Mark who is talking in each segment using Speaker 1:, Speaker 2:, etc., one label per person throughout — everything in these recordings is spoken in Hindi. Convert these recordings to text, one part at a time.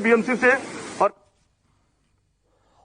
Speaker 1: बीएमसी से।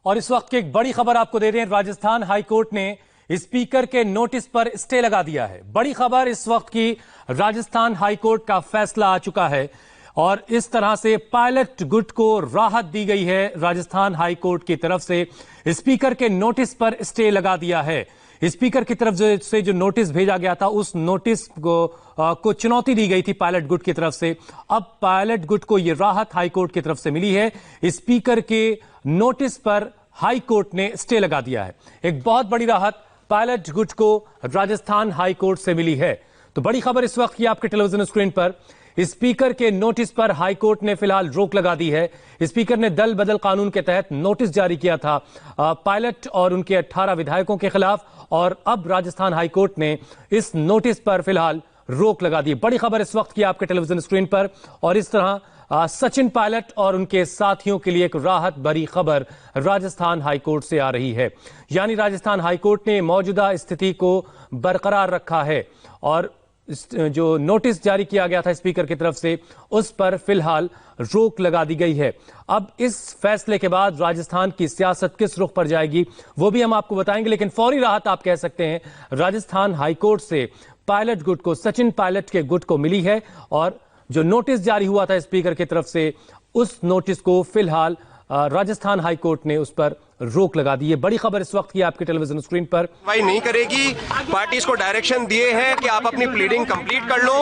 Speaker 2: और इस वक्त की एक बड़ी खबर आपको दे रहे हैं, राजस्थान हाईकोर्ट ने स्पीकर के नोटिस पर स्टे लगा दिया है। बड़ी खबर इस वक्त की, राजस्थान हाईकोर्ट का फैसला आ चुका है और इस तरह से पायलट गुट को राहत दी गई है। राजस्थान हाईकोर्ट की तरफ से स्पीकर के नोटिस पर स्टे लगा दिया है। स्पीकर की तरफ से जो नोटिस भेजा गया था, उस नोटिस को चुनौती दी गई थी पायलट गुट की तरफ से। अब पायलट गुट को यह राहत हाईकोर्ट की तरफ से मिली है। स्पीकर के नोटिस पर हाईकोर्ट ने स्टे लगा दिया है। एक बहुत बड़ी राहत पायलट गुट को राजस्थान हाईकोर्ट से मिली है। तो बड़ी खबर इस वक्त की आपके टेलीविजन स्क्रीन पर, स्पीकर के नोटिस पर हाईकोर्ट ने फिलहाल रोक लगा दी है। स्पीकर ने दल बदल कानून के तहत नोटिस जारी किया था पायलट और उनके 18 विधायकों के खिलाफ, और अब राजस्थान हाईकोर्ट ने इस नोटिस पर फिलहाल रोक लगा दी। बड़ी खबर इस वक्त की आपके टेलीविजन स्क्रीन पर, और इस तरह सचिन पायलट और उनके साथियों के लिए एक राहत भरी खबर राजस्थान हाईकोर्ट से आ रही है। यानी राजस्थान हाईकोर्ट ने मौजूदा स्थिति को बरकरार रखा है और जो नोटिस जारी किया गया था स्पीकर की तरफ से, उस पर फिलहाल रोक लगा दी गई है। अब इस फैसले के बाद राजस्थान की सियासत किस रुख पर जाएगी वो भी हम आपको बताएंगे, लेकिन फौरी राहत आप कह सकते हैं राजस्थान हाईकोर्ट से पायलट गुट को, सचिन पायलट के गुट को मिली है। और जो नोटिस जारी हुआ था स्पीकर की तरफ से, उस नोटिस को फिलहाल राजस्थान हाईकोर्ट ने उस पर रोक लगा दी है। बड़ी खबर इस वक्त की आपके टेलीविजन स्क्रीन पर।
Speaker 3: सुनवाई नहीं करेगी। पार्टीज को डायरेक्शन दिए हैं कि आप अपनी प्लीडिंग कंप्लीट कर लो,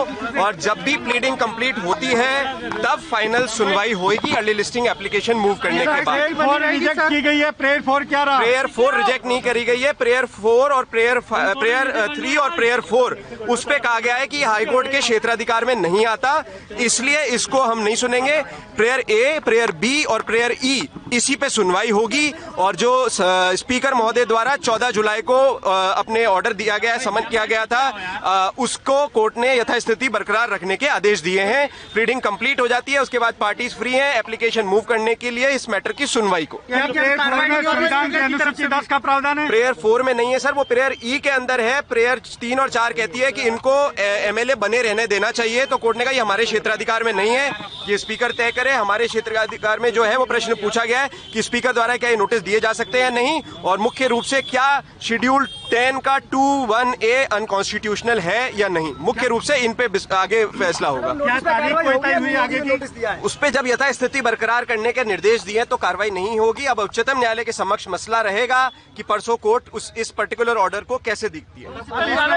Speaker 3: और जब भी प्लीडिंग कंप्लीट होती है तब फाइनल सुनवाई होगी अर्ली लिस्टिंग एप्लीकेशन मूव करने के बाद।
Speaker 1: प्रेयर 4 रिजेक्ट की गई है। प्रेयर 4 क्या रहा?
Speaker 3: प्रेयर 4 रिजेक्ट नहीं करी गई है। प्रेयर 4 और प्रेयर 3 और प्रेयर 4 उस पे कहा गया है कि हाईकोर्ट के क्षेत्राधिकार में नहीं आता, इसलिए इसको हम नहीं सुनेंगे। प्रेयर ए, प्रेयर बी और प्रेयर ई, इसी पे सुनवाई होगी। और जो स्पीकर महोदय द्वारा 14 जुलाई को अपने ऑर्डर दिया गया, समन किया गया था, उसको कोर्ट ने यथास्थिति बरकरार रखने के आदेश दिए हैं। प्लीडिंग कंप्लीट हो जाती है, उसके बाद पार्टीज फ्री हैं एप्लीकेशन मूव करने के लिए इस मैटर की सुनवाई को।
Speaker 1: संविधान के अनुच्छेद 10 का प्रावधान है।
Speaker 3: प्रेयर 4 में नहीं है सर, वो प्रेयर ई के अंदर है। प्रेयर 3 और 4 कहती है कि इनको एमएलए बने रहने देना चाहिए, तो कोर्ट ने कहा ये हमारे क्षेत्राधिकार में नहीं है, ये स्पीकर तय करे। हमारे क्षेत्राधिकार में जो है वो प्रश्न पूछा गया है कि स्पीकर द्वारा क्या ये नोटिस दिए जा सकते हैं या नहीं, और मुख्य रूप से क्या शेड्यूल 10 का 2(1)A अनकॉन्स्टिट्यूशनल है या नहीं। मुख्य रूप से इन पे आगे फैसला होगा।
Speaker 1: क्या तारीख कोई तय हुई आगे की?
Speaker 3: उस पे जब यथास्थिति बरकरार करने के निर्देश दिए तो कार्रवाई नहीं होगी। अब उच्चतम न्यायालय के समक्ष मसला रहेगा कि परसों कोर्ट इस पर्टिकुलर ऑर्डर को कैसे देखती है।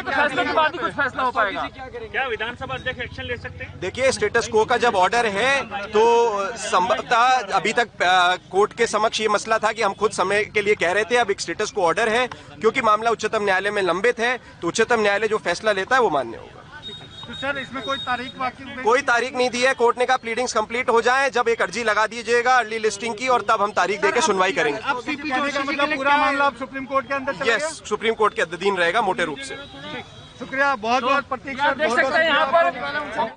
Speaker 4: फैसले के बाद ही कुछ फैसला हो पाएगा।
Speaker 5: क्या विधानसभा अध्यक्ष एक्शन ले सकते हैं?
Speaker 3: देखिए, स्टेटस को का जब ऑर्डर है तो संभवतः अभी तक कोर्ट के समक्ष ये मसला था कि हम खुद समय के लिए कह रहे थे, अब एक स्टेटस को ऑर्डर है, क्योंकि मामला उच्चतम न्यायालय में लंबित है, तो उच्चतम न्यायालय जो फैसला लेता है वो मान्य होगा।
Speaker 1: तो सर, इसमें कोई तारीख बाकी?
Speaker 3: कोई तारीख नहीं दी है। कोर्ट ने कहा प्लीडिंग्स कंप्लीट हो जाएं, जब एक अर्जी लगा दीजिएगा अर्ली लिस्टिंग की, और तब हम तारीख देके सुनवाई करेंगे।
Speaker 1: अब सीपी जोशी का मतलब पूरा मामला अब सुप्रीम कोर्ट के अंदर चला गया?
Speaker 3: यस, सुप्रीम कोर्ट के अधीन रहेगा मोटे रूप से।
Speaker 1: शुक्रिया, बहुत बहुत प्रतीक सर,
Speaker 4: देख सकते हैं यहाँ पर।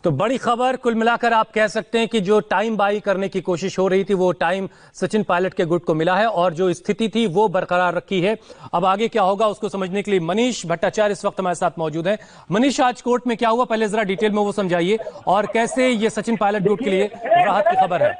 Speaker 2: तो बड़ी खबर, कुल मिलाकर आप कह सकते हैं कि जो टाइम बाई करने की कोशिश हो रही थी वो टाइम सचिन पायलट के गुट को मिला है, और जो स्थिति थी वो बरकरार रखी है। अब आगे क्या होगा उसको समझने के लिए मनीष भट्टाचार्य इस वक्त हमारे साथ मौजूद हैं। मनीष, आज कोर्ट में क्या हुआ, पहले जरा डिटेल में वो समझाइए, और कैसे ये सचिन पायलट गुट के लिए राहत की खबर है।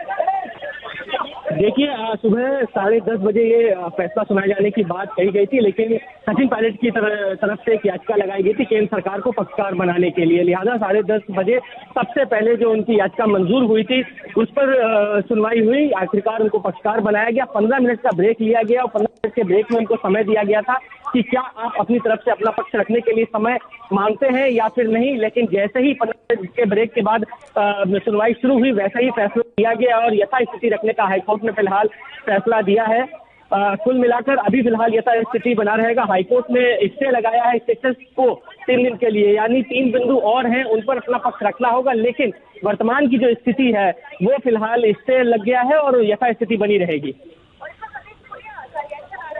Speaker 6: देखिए, सुबह 10:30 बजे ये फैसला सुनाए जाने की बात कही गई थी, लेकिन सचिन पायलट की तरफ से एक याचिका लगाई गई थी केंद्र सरकार को पक्षकार बनाने के लिए। लिहाजा 10:30 बजे सबसे पहले जो उनकी याचिका मंजूर हुई थी उस पर सुनवाई हुई। आखिरकार उनको पक्षकार बनाया गया। 15 मिनट का ब्रेक लिया गया, और 15 मिनट के ब्रेक में उनको समय दिया गया था कि क्या आप अपनी तरफ से अपना पक्ष रखने के लिए समय मांगते हैं या फिर नहीं। लेकिन जैसे ही 15 मिनट के ब्रेक के बाद सुनवाई शुरू हुई, वैसे ही फैसला दिया गया, और यथास्थिति रखने का हाईकोर्ट ने फिलहाल फैसला दिया है। कुल मिलाकर अभी फिलहाल यथास्थिति बना रहेगा। हाईकोर्ट ने स्टे लगाया है स्टेटस को 3 दिन के लिए, यानी 3 बिंदु और हैं, उन पर अपना पक्ष रखना होगा, लेकिन वर्तमान की जो स्थिति है वो फिलहाल स्टे लग गया है और यथास्थिति बनी रहेगी।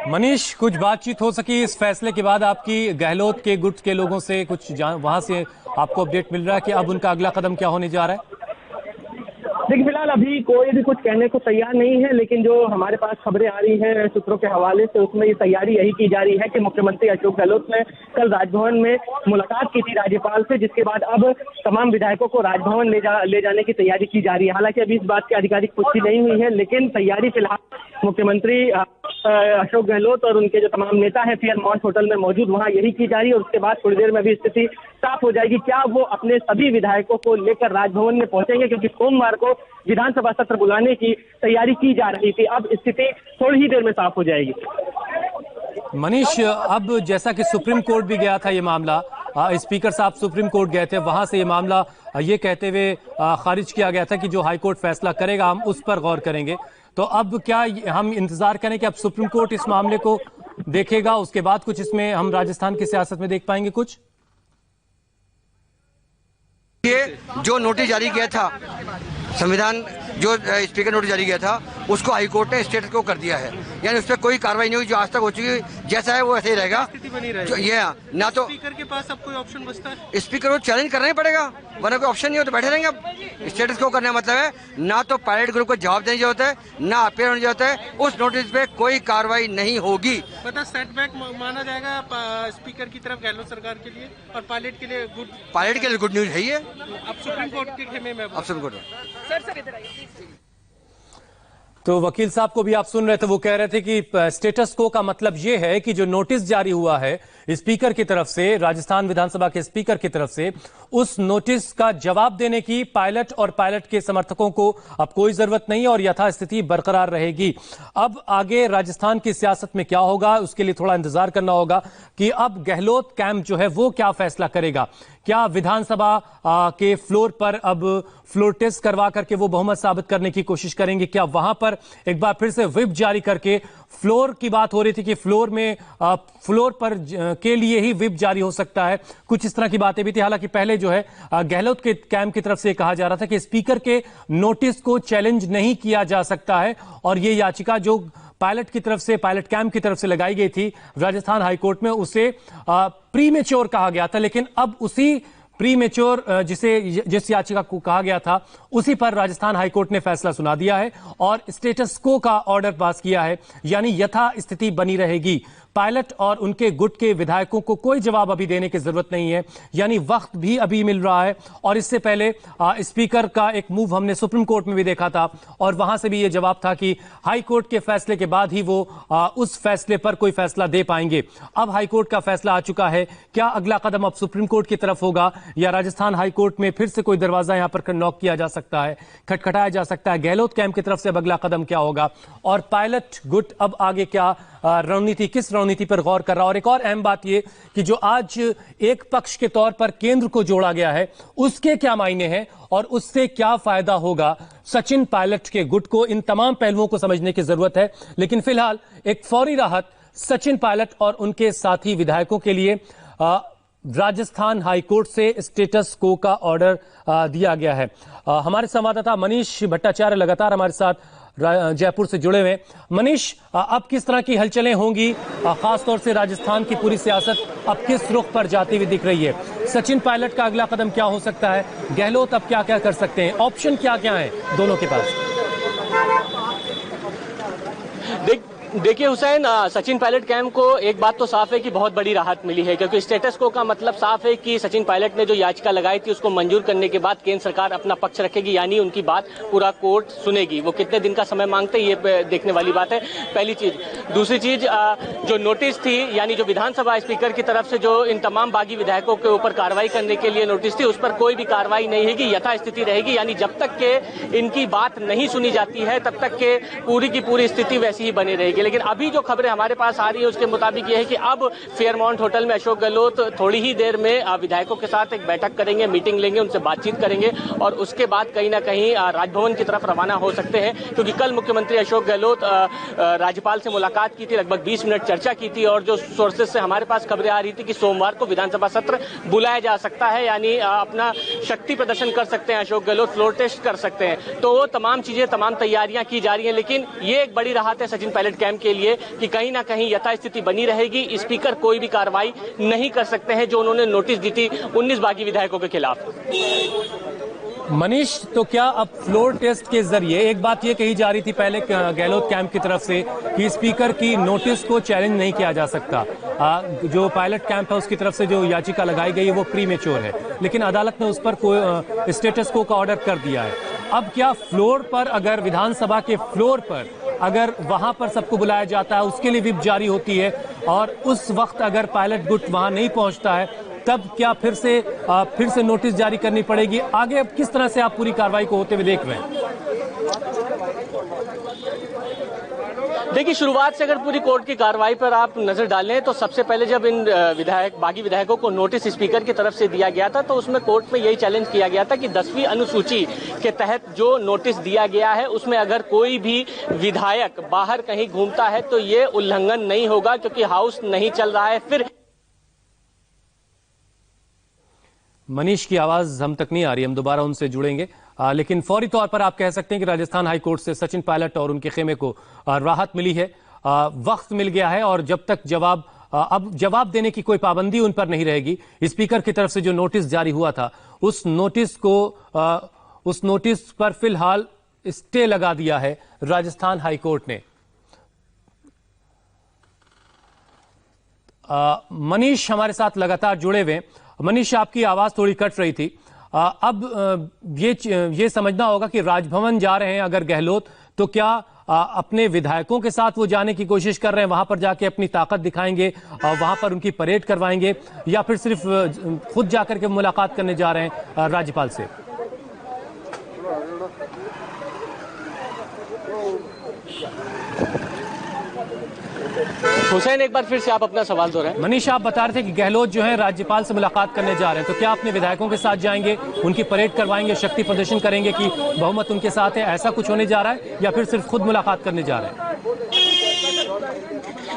Speaker 2: मनीष, कुछ बातचीत हो सकी इस फैसले के बाद आपकी गहलोत के गुट के लोगों से? कुछ वहां से आपको अपडेट मिल रहा है कि अब उनका अगला कदम क्या होने जा रहा है?
Speaker 6: देखिए फिलहाल अभी कोई भी कुछ कहने को तैयार नहीं है, लेकिन जो हमारे पास खबरें आ रही हैं सूत्रों के हवाले से, उसमें ये तैयारी यही की जा रही है कि मुख्यमंत्री अशोक गहलोत ने कल राजभवन में मुलाकात की थी राज्यपाल से, जिसके बाद अब तमाम विधायकों को राजभवन ले जाने की तैयारी की जा रही है। हालांकि अभी इस बात की आधिकारिक पुष्टि नहीं हुई है, लेकिन तैयारी फिलहाल मुख्यमंत्री अशोक गहलोत और उनके जो तमाम नेता हैं फेयरमाउंट होटल में मौजूद, वहां यही की जा रही है। और उसके बाद थोड़ी देर में भी स्थिति साफ हो जाएगी, क्या वो अपने सभी विधायकों को लेकर राजभवन में पहुंचेंगे, क्योंकि सोमवार को विधानसभा सत्र बुलाने की तैयारी की जा रही थी। अब स्थिति थोड़ी ही देर में साफ हो जाएगी।
Speaker 2: मनीष, अब जैसा कि सुप्रीम कोर्ट भी गया था ये मामला, स्पीकर साहब सुप्रीम कोर्ट गए थे, वहां से ये मामला ये कहते हुए खारिज किया गया था कि जो हाईकोर्ट फैसला करेगा हम उस पर गौर करेंगे। तो अब क्या हम इंतजार करें कि अब सुप्रीम कोर्ट इस मामले को देखेगा, उसके बाद कुछ इसमें हम राजस्थान की सियासत में देख पाएंगे कुछ?
Speaker 7: ये जो नोटिस जारी किया था संविधान, जो स्पीकर नोटिस जारी किया था, उसको हाईकोर्ट ने स्टेटस को कर दिया है, यानी उस पर कोई कार्रवाई नहीं हुई। जो आज तक हो चुकी, जैसा है वो ऐसे ही रहेगा। ये ना तो
Speaker 8: स्पीकर के पास अब कोई ऑप्शन बचता है,
Speaker 7: स्पीकर को चैलेंज करना ही पड़ेगा, वरना कोई ऑप्शन नहीं हो तो बैठे रहेंगे। अब स्टेटस को करने का मतलब है ना तो पायलट ग्रुप को जवाब देने की जरूरत है, ना अपीयर होने की जरूरत है। उस नोटिस पे कोई कार्रवाई नहीं होगी।
Speaker 8: पता सेटबैक माना जाएगा स्पीकर की तरफ गहलोत सरकार के लिए, और पायलट के लिए गुड,
Speaker 7: पायलट के लिए गुड न्यूज है ये।
Speaker 8: अब सुप्रीम कोर्ट के खेमे में,
Speaker 7: अब सुप्रीम कोर्ट।
Speaker 2: तो वकील साहब को भी आप सुन रहे थे, वो कह रहे थे कि स्टेटस को का मतलब ये है कि जो नोटिस जारी हुआ है स्पीकर की तरफ से, राजस्थान विधानसभा के स्पीकर की तरफ से, उस नोटिस का जवाब देने की पायलट और पायलट के समर्थकों को अब कोई जरूरत नहीं और यथास्थिति बरकरार रहेगी। अब आगे राजस्थान की सियासत में क्या होगा उसके लिए थोड़ा इंतजार करना होगा कि अब गहलोत कैंप जो है वो क्या फैसला करेगा। क्या विधानसभा के फ्लोर पर अब फ्लोर टेस्ट करवा करके वो बहुमत साबित करने की कोशिश करेंगे? क्या वहां पर एक बार फिर से व्हिप जारी करके, फ्लोर की बात हो रही थी कि फ्लोर में फ्लोर पर के लिए ही व्हिप जारी हो सकता है, कुछ इस तरह की बातें भी थी। हालांकि पहले जो है गहलोत के कैंप की तरफ से कहा जा रहा था कि स्पीकर के नोटिस को चैलेंज नहीं किया जा सकता है, और ये याचिका जो पायलट की तरफ से, पायलट कैंप की तरफ से लगाई गई थी राजस्थान हाईकोर्ट में, उसे प्रीमेच्योर कहा गया था। लेकिन अब उसी प्रीमेच्योर जिस याचिका को कहा गया था उसी पर राजस्थान हाईकोर्ट ने फैसला सुना दिया है और स्टेटस को का ऑर्डर पास किया है, यानी यथा स्थिति बनी रहेगी। पायलट और उनके गुट के विधायकों को कोई जवाब अभी देने की जरूरत नहीं है, यानी वक्त भी अभी मिल रहा है। और इससे पहले स्पीकर का एक मूव हमने सुप्रीम कोर्ट में भी देखा था और वहां से भी यह जवाब था कि हाई कोर्ट के फैसले के बाद ही वो उस फैसले पर कोई फैसला दे पाएंगे। अब हाई कोर्ट का फैसला आ चुका है, क्या अगला कदम अब सुप्रीम कोर्ट की तरफ होगा या राजस्थान हाई कोर्ट में फिर से कोई दरवाजा यहां पर नॉक किया जा सकता है, खटखटाया जा सकता है? गहलोत कैंप की तरफ से अब अगला कदम क्या होगा और पायलट गुट अब आगे क्या रणनीति, किस रणनीति पर गौर कर रहा है? और एक और अहम बात यह कि जो आज एक पक्ष के तौर पर केंद्र को जोड़ा गया है उसके क्या मायने हैं और उससे क्या फायदा होगा सचिन पायलट के गुट को, इन तमाम पहलुओं को समझने की जरूरत है। लेकिन फिलहाल एक फौरी राहत सचिन पायलट और उनके साथी विधायकों के लिए राजस्थान हाईकोर्ट से स्टेटस को का ऑर्डर दिया गया है। हमारे संवाददाता मनीष भट्टाचार्य लगातार हमारे साथ जयपुर से जुड़े हुए। मनीष, अब किस तरह की हलचलें होंगी, खासतौर से राजस्थान की पूरी सियासत अब किस रुख पर जाती हुई दिख रही है? सचिन पायलट का अगला कदम क्या हो सकता है? गहलोत अब क्या क्या कर सकते हैं? ऑप्शन क्या क्या है दोनों के पास?
Speaker 9: देखिए हुसैन, सचिन पायलट कैंप को एक बात तो साफ है कि बहुत बड़ी राहत मिली है, क्योंकि स्टेटस को का मतलब साफ है कि सचिन पायलट ने जो याचिका लगाई थी उसको मंजूर करने के बाद केंद्र सरकार अपना पक्ष रखेगी, यानी उनकी बात पूरा कोर्ट सुनेगी। वो कितने दिन का समय मांगते हैं ये देखने वाली बात है, पहली चीज। दूसरी चीज, जो नोटिस थी, यानी जो विधानसभा स्पीकर की तरफ से जो इन तमाम बागी विधायकों के ऊपर कार्रवाई करने के लिए नोटिस थी, उस पर कोई भी कार्रवाई नहीं होगी, यथास्थिति रहेगी। यानी जब तक के इनकी बात नहीं सुनी जाती है तब तक के पूरी की पूरी स्थिति वैसी ही बनी रहेगी। लेकिन अभी जो खबरें हमारे पास आ रही है उसके मुताबिक यह है कि अब फेयरमाउंट होटल में अशोक गहलोत थोड़ी ही देर में विधायकों के साथ एक बैठक करेंगे, मीटिंग लेंगे, उनसे बातचीत करेंगे और उसके बाद कहीं ना कहीं राजभवन की तरफ रवाना हो सकते हैं। क्योंकि कल मुख्यमंत्री अशोक गहलोत राज्यपाल से मुलाकात की थी, लगभग 20 मिनट चर्चा की थी और जो सोर्सेज से हमारे पास खबरें आ रही थी कि सोमवार को विधानसभा सत्र बुलाया जा सकता है, यानी अपना शक्ति प्रदर्शन कर सकते हैं अशोक गहलोत, फ्लोर टेस्ट कर सकते हैं। तो वो तमाम चीजें, तमाम तैयारियां की जा रही हैं। लेकिन ये एक बड़ी राहत है सचिन पायलट कैंप के लिए कि कहीं ना कहीं यथास्थिति बनी रहेगी, स्पीकर कोई भी कार्रवाई नहीं कर सकते हैं जो उन्होंने नोटिस दी थी 19 बागी विधायकों के खिलाफ।
Speaker 2: मनीष, तो क्या अब फ्लोर टेस्ट के जरिए, एक बात ये कही जा रही थी पहले गहलोत कैंप की तरफ से कि स्पीकर की नोटिस को चैलेंज नहीं किया जा सकता, जो पायलट कैंप है उसकी तरफ से जो याचिका लगाई गई है वो प्रीमेच्योर है, लेकिन अदालत ने उस पर कोई स्टेटस को का ऑर्डर कर दिया है। अब क्या फ्लोर पर, अगर विधानसभा के फ्लोर पर अगर वहां पर सबको बुलाया जाता है, उसके लिए व्हिप जारी होती है और उस वक्त अगर पायलट गुट वहां नहीं पहुंचता है, तब क्या फिर से नोटिस जारी करनी पड़ेगी? आगे अब किस तरह से आप पूरी कार्रवाई को होते हुए देख रहे हैं?
Speaker 9: देखिए, शुरुआत से अगर पूरी कोर्ट की कार्रवाई पर आप नजर डालें तो सबसे पहले जब इन बागी विधायकों को नोटिस स्पीकर की तरफ से दिया गया था तो उसमें कोर्ट में यही चैलेंज किया गया था कि 10वीं अनुसूची के तहत जो नोटिस दिया गया है उसमें अगर कोई भी विधायक बाहर कहीं घूमता है तो ये उल्लंघन नहीं होगा, क्योंकि हाउस नहीं चल रहा है। फिर
Speaker 2: मनीष की आवाज हम तक नहीं आ रही, हम दोबारा उनसे जुड़ेंगे, लेकिन फौरी तौर पर आप कह सकते हैं कि राजस्थान हाईकोर्ट से सचिन पायलट और उनके खेमे को राहत मिली है, वक्त मिल गया है और जब तक अब जवाब देने की कोई पाबंदी उन पर नहीं रहेगी। स्पीकर की तरफ से जो नोटिस जारी हुआ था उस नोटिस पर फिलहाल स्टे लगा दिया है राजस्थान हाईकोर्ट ने। मनीष हमारे साथ लगातार जुड़े हुए। मनीष, आपकी आवाज थोड़ी कट रही थी। अब ये समझना होगा कि राजभवन जा रहे हैं अगर गहलोत, तो क्या अपने विधायकों के साथ वो जाने की कोशिश कर रहे हैं, वहां पर जाके अपनी ताकत दिखाएंगे, वहां पर उनकी परेड करवाएंगे, या फिर सिर्फ खुद जाकर के मुलाकात करने जा रहे हैं राज्यपाल से?
Speaker 9: हुसैन, एक बार फिर से आप अपना सवाल दोहराएं।
Speaker 2: मनीष, आप बता रहे थे कि गहलोत जो है राज्यपाल से मुलाकात करने जा रहे हैं, तो क्या अपने विधायकों के साथ जाएंगे, उनकी परेड करवाएंगे, शक्ति प्रदर्शन करेंगे कि बहुमत उनके साथ है, ऐसा कुछ होने जा रहा है, या फिर सिर्फ खुद मुलाकात करने जा रहे हैं?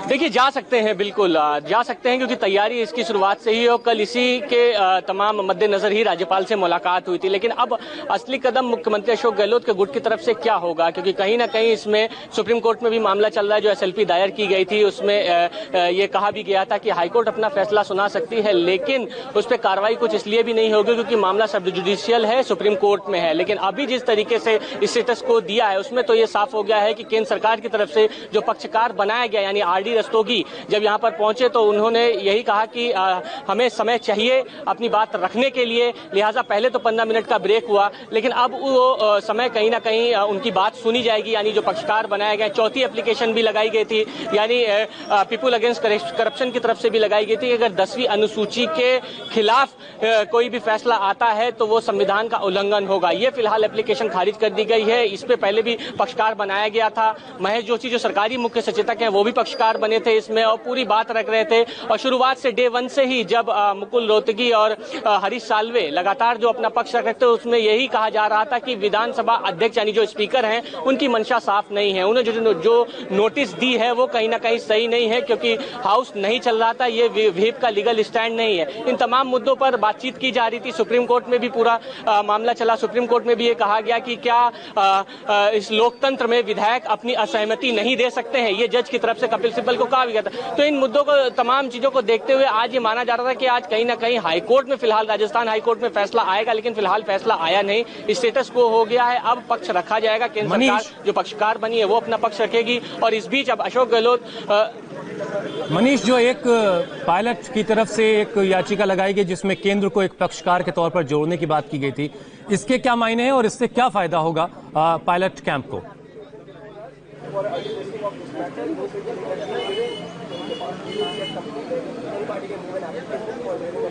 Speaker 9: देखिए, जा सकते हैं, बिल्कुल जा सकते हैं, क्योंकि तैयारी इसकी शुरुआत से ही और कल इसी के तमाम मद्देनजर ही राज्यपाल से मुलाकात हुई थी। लेकिन अब असली कदम मुख्यमंत्री अशोक गहलोत के गुट की तरफ से क्या होगा, क्योंकि कहीं ना कहीं इसमें सुप्रीम कोर्ट में भी मामला चल रहा है। जो SLP दायर की गई थी उसमें ये कहा भी गया था कि हाईकोर्ट अपना फैसला सुना सकती है, लेकिन उस पर कार्रवाई कुछ इसलिए भी नहीं होगी क्योंकि मामला सब जुडिशियल है, सुप्रीम कोर्ट में है। लेकिन अभी जिस तरीके से स्टेटस को दिया है उसमें तो ये साफ हो गया है कि केंद्र सरकार की तरफ से जो पक्षकार बनाया गया, यानी RD रस्तोगी, जब यहां पर पहुंचे तो उन्होंने यही कहा कि हमें समय चाहिए अपनी बात रखने के लिए, लिहाजा पहले तो 15 मिनट का ब्रेक हुआ, लेकिन अब वो समय कहीं ना कहीं उनकी बात सुनी जाएगी। यानी जो पक्षकार बनाए गए, चौथी एप्लीकेशन भी लगाई गई थी, यानी पीपुल अगेंस्ट करप्शन की तरफ से भी लगाई गई थी। अगर 10वीं अनुसूची के खिलाफ कोई भी फैसला आता है तो वो संविधान का उल्लंघन होगा। ये फिलहाल एप्लीकेशन खारिज कर दी गई है। इस पे पहले भी पक्षकार बनाया गया था। महेश जोशी जो सरकारी मुख्य सचेतक हैं वो भी पक्षकार बने थे इसमें और पूरी बात रख रहे थे। और शुरुआत से डे 1 से ही जब मुकुल रोहतगी और हरीश साल्वे लगातार जो अपना पक्ष रख रहे थे उसमें यही कहा जा रहा था कि विधानसभा अध्यक्ष यानी जो स्पीकर हैं उनकी मंशा साफ नहीं है। उन्हें जो नोटिस दी है वो कहीं ना कहीं सही नहीं है, क्योंकि हाउस नहीं चल रहा था, ये व्हिप का लीगल स्टैंड नहीं है। इन तमाम मुद्दों पर बातचीत की जा रही थी। सुप्रीम कोर्ट में भी पूरा मामला चला। सुप्रीम कोर्ट में भी ये कहा गया कि क्या इस लोकतंत्र में विधायक अपनी असहमति नहीं दे सकते हैं, ये जज की तरफ से कपिल सिब्बल को कहा गया था। तो इन मुद्दों को, तमाम चीजों को देखते हुए आज ये माना जा रहा था कि आज कहीं ना कहीं हाईकोर्ट में, फिलहाल राजस्थान हाईकोर्ट में फैसला आएगा, लेकिन फिलहाल फैसला आया नहीं। स्टेटस को हो गया है, अब पक्ष रखा जाएगा। केंद्र सरकार जो पक्षकार बनी है वो अपना पक्ष रखेगी और इस बीच अब अशोक गहलोत
Speaker 2: मनीष, जो एक पायलट की तरफ से एक याचिका लगाई गई जिसमें केंद्र को एक पक्षकार के तौर पर जोड़ने की बात की गई थी, इसके क्या मायने हैं और इससे क्या फायदा होगा पायलट कैंप को?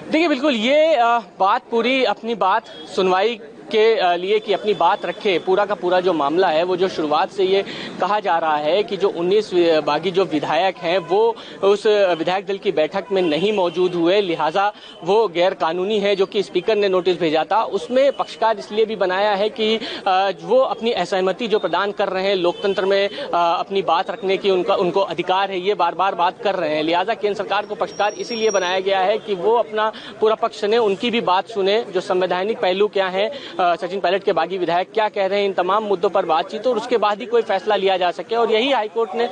Speaker 9: देखिए, बिल्कुल ये बात पूरी अपनी बात सुनवाई के लिए कि अपनी बात रखे। पूरा का पूरा जो मामला है वो जो शुरुआत से ये कहा जा रहा है कि जो 19 बागी जो विधायक हैं वो उस विधायक दल की बैठक में नहीं मौजूद हुए, लिहाजा वो गैर कानूनी है। जो कि स्पीकर ने नोटिस भेजा था उसमें पक्षकार इसलिए भी बनाया है कि वो अपनी असहमति जो प्रदान कर रहे हैं लोकतंत्र में अपनी बात रखने की उनको अधिकार है, ये बार बार बात कर रहे हैं। लिहाजा केंद्र सरकार को पक्षकार इसीलिए बनाया गया है कि वो अपना पूरा पक्ष ने उनकी भी बात सुने, जो संवैधानिक पहलू क्या है सचिन पायलट के बागी विधायक क्या कह रहे हैं, इन तमाम मुद्दों पर बातचीत और उसके बाद ही कोई फैसला लिया जा सके। और यही हाईकोर्ट ने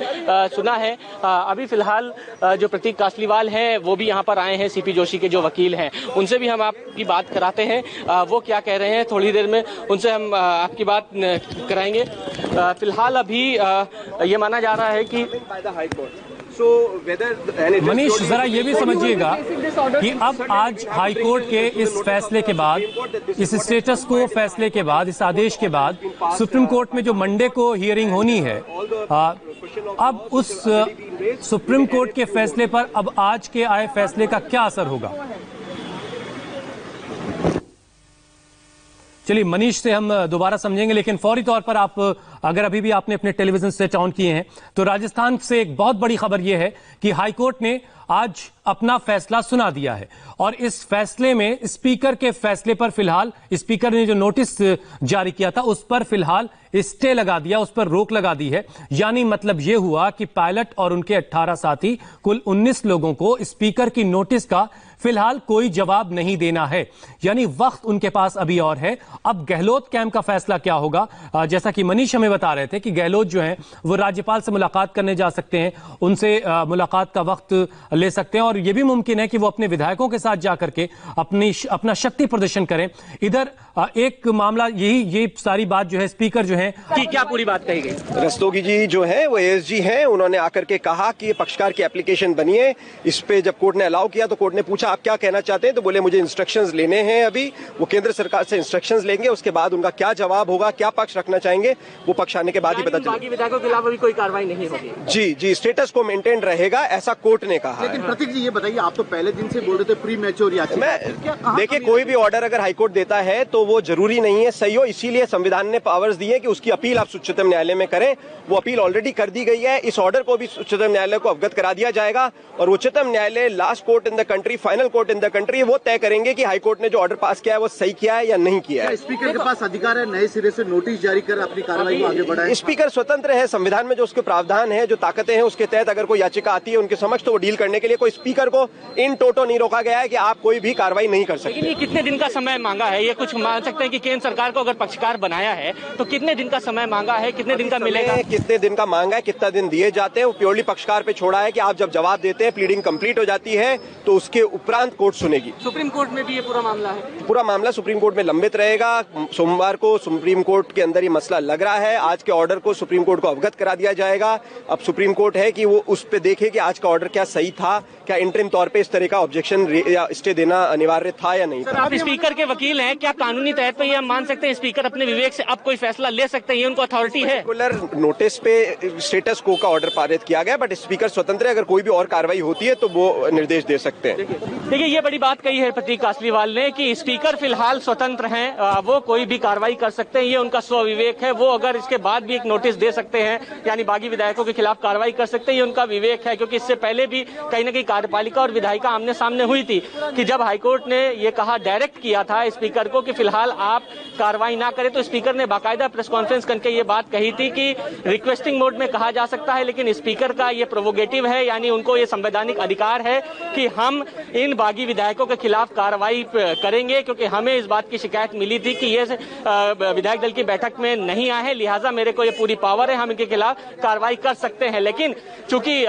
Speaker 9: सुना है। अभी फिलहाल जो प्रतीक कासलीवाल हैं वो भी यहाँ पर आए हैं, सीपी जोशी के जो वकील हैं, उनसे भी हम आपकी बात कराते हैं, वो क्या कह रहे हैं। थोड़ी देर में उनसे हम आपकी बात कराएंगे। फिलहाल अभी ये माना जा रहा है कि
Speaker 2: मनीष, जरा ये भी समझिएगा कि अब आज हाईकोर्ट के इस फैसले के बाद, इस स्टेटस को फैसले के बाद, इस आदेश के बाद सुप्रीम कोर्ट में जो मंडे को हियरिंग होनी है, अब उस सुप्रीम कोर्ट के फैसले पर अब आज के आए फैसले का क्या असर होगा? चलिए मनीष से हम दोबारा समझेंगे, लेकिन फौरी तौर पर आप अगर अभी भी आपने अपने टेलीविजन सेट ऑन किए हैं तो राजस्थान से एक बहुत बड़ी खबर यह है कि हाईकोर्ट ने आज अपना फैसला सुना दिया है और इस फैसले में स्पीकर के फैसले पर फिलहाल स्पीकर ने जो नोटिस जारी किया था उस पर फिलहाल स्टे लगा दिया, उस पर रोक लगा दी है। यानी मतलब यह हुआ कि पायलट और उनके 18 साथी कुल 19 लोगों को स्पीकर की नोटिस का फिलहाल कोई जवाब नहीं देना है। यानी वक्त उनके पास अभी और है। अब गहलोत कैंप का फैसला क्या होगा? जैसा कि मनीष हमें बता रहे थे कि गहलोत जो हैं वो राज्यपाल से मुलाकात करने जा सकते हैं, उनसे मुलाकात का वक्त ले सकते हैं और यह भी मुमकिन है कि वो अपने विधायकों के साथ जाकर के अपना शक्ति प्रदर्शन करें। इधर एक मामला ये सारी बात जो है स्पीकर जो है
Speaker 9: कि क्या पूरी बात कही गई।
Speaker 3: रस्तोगी जी जो है वो एएसजी हैं, उन्होंने आकर के कहा कि पक्षकार की एप्लीकेशन बनी है। इस पे जब कोर्ट ने अलाउ किया तो कोर्ट ने पूछा आप क्या कहना चाहते हैं, तो बोले मुझे इंस्ट्रक्शंस लेने हैं। अभी वो केंद्र सरकार से इंस्ट्रक्शंस लेंगे, उसके बाद उनका क्या जवाब होगा, क्या पक्ष रखना चाहेंगे, वो पक्ष आने के बाद ही पता चलेगा।
Speaker 9: बागी विधायकों के खिलाफ अभी कोई कार्रवाई नहीं होगी।
Speaker 3: जी, स्टेटस को मेंटेन रहेगा, ऐसा कोर्ट ने कहा।
Speaker 1: लेकिन प्रतीक जी ये बताइए, आप तो पहले दिन से बोल रहे थे प्री मैच्योर याचिका।
Speaker 3: देखिए कोई भी ऑर्डर अगर हाईकोर्ट देता है तो वो जरूरी नहीं है सही हो, इसीलिए संविधान ने पावर्स दी है कि उसकी अपील आप उच्चतम न्यायालय में करें। वो अपील ऑलरेडी कर दी गई है। इस ऑर्डर को भी उच्चतम न्यायालय को अवगत करा दिया जाएगा और उच्चतम न्यायालय last court in the country, final court in the country, वो तय करेंगे कि हाईकोर्ट ने जो ऑर्डर पास किया है वो सही किया है या नहीं किया है।
Speaker 1: स्पीकर के पास अधिकार है नए सिरे से नोटिस जारी कर अपनी कार्रवाई को आगे बढ़ाए।
Speaker 3: स्पीकर स्वतंत्र है, संविधान में जो उसके प्रावधान है, जो ताकतें हैं उसके तहत अगर कोई याचिका आती है उनके समक्ष तो वो डील करने के लिए कोई स्पीकर को इन टोटो नहीं रोका गया है कि आप कोई भी कार्रवाई नहीं कर सकते।
Speaker 9: लेकिन ये कितने दिन का समय मांगा है? ये कुछ मान सकते हैं कि केंद्र सरकार को अगर पक्षकार बनाया है तो कितने दिन का समय मांगा है, कितने दिन का मिलेगा?
Speaker 3: कितने दिन का मांगा है, कितना दिन दिए जाते हैं, वो प्योरली पक्षकार पे छोड़ा है कि आप जब जवाब देते हैं, प्लीडिंग कंप्लीट हो जाती है तो उसके उपरांत कोर्ट सुनेगी।
Speaker 9: सुप्रीम कोर्ट में भी ये पूरा मामला है?
Speaker 3: पूरा मामला सुप्रीम कोर्ट में लंबित रहेगा। सोमवार को सुप्रीम कोर्ट के अंदर ये मसला लग रहा है। आज के ऑर्डर को सुप्रीम कोर्ट को अवगत करा दिया जाएगा। अब सुप्रीम कोर्ट है कि वो उस पे देखे कि आज का ऑर्डर क्या सही था, क्या इंटरिम तौर पे इस तरह का ऑब्जेक्शन या स्टे देना अनिवार्य था या नहीं था।
Speaker 9: आप स्पीकर के वकील हैं, क्या कानूनी तहत पर ये मान सकते हैं स्पीकर अपने विवेक से अब कोई फैसला ले सकते हैं, ये उनको अथॉरिटी है?
Speaker 3: नोटिस पे स्टेटस को का ऑर्डर पारित किया गया, बट स्पीकर स्वतंत्र है, अगर कोई भी और कार्रवाई होती है तो वो निर्देश दे सकते हैं।
Speaker 9: देखिए ये बड़ी बात कही है प्रतीक कासलीवाल ने कि स्पीकर फिलहाल स्वतंत्र हैं, वो कोई भी कार्रवाई कर सकते हैं, ये उनका स्वविवेक है। वो अगर इसके बाद भी एक नोटिस दे सकते हैं, यानी बागी विधायकों के खिलाफ कार्रवाई कर सकते हैं, ये उनका विवेक है। क्योंकि इससे पहले भी कहीं ना कहीं कार्यपालिका और विधायिका आमने सामने हुई थी कि जब हाईकोर्ट ने ये कहा, डायरेक्ट किया था स्पीकर को कि फिलहाल आप कार्रवाई ना करें, तो स्पीकर ने बाकायदा प्रेस कॉन्फ्रेंस करके ये बात कही थी कि रिक्वेस्टिंग मोड में कहा जा सकता है, लेकिन स्पीकर का ये प्रोवोगेटिव है, यानी उनको ये संवैधानिक अधिकार है कि हम इन बागी विधायकों के खिलाफ कार्रवाई करेंगे, क्योंकि हमें इस बात की शिकायत मिली थी कि ये विधायक दल की बैठक में नहीं आए हैं, लिहाजा मेरे को ये पूरी पावर है, हम इनके खिलाफ कार्रवाई कर सकते हैं। लेकिन चूंकि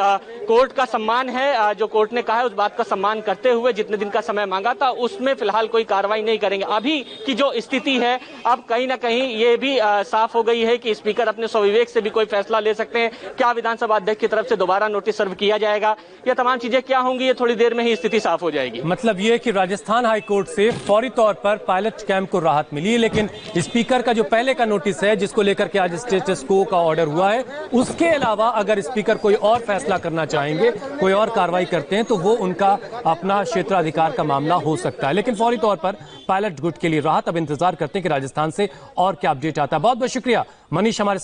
Speaker 9: कोर्ट का सम्मान है, जो कोर्ट ने कहा है उस बात का सम्मान करते हुए जितने दिन का समय मांगा था उसमें फिलहाल कोई कार्रवाई नहीं करेंगे। अभी की जो स्थिति है, अब कहीं ना कहीं ये भी साफ हो गई है कि स्पीकर अपने स्वविवेक से भी कोई फैसला ले सकते हैं। क्या विधानसभा अध्यक्ष की तरफ से दोबारा नोटिस सर्व किया जाएगा, ये तमाम चीजें क्या होंगी, ये थोड़ी देर में ही स्थिति साफ हो जाएगी।
Speaker 2: मतलब ये कि राजस्थान हाईकोर्ट से फौरी तौर पर पायलट कैंप को राहत मिली है, लेकिन स्पीकर का जो पहले का नोटिस है जिसको लेकर के आज स्टेटस को का ऑर्डर हुआ है, उसके अलावा अगर स्पीकर कोई और फैसला करना चाहेंगे, कोई और कार्रवाई करते हैं तो वो उनका अपना क्षेत्राधिकार का मामला हो सकता है। लेकिन फौरी तौर पर पायलट गुट के लिए राहत। अब इंतजार करते हैं कि राजस्थान से और क्या अपडेट आता है। बहुत बहुत शुक्रिया मनीष हमारे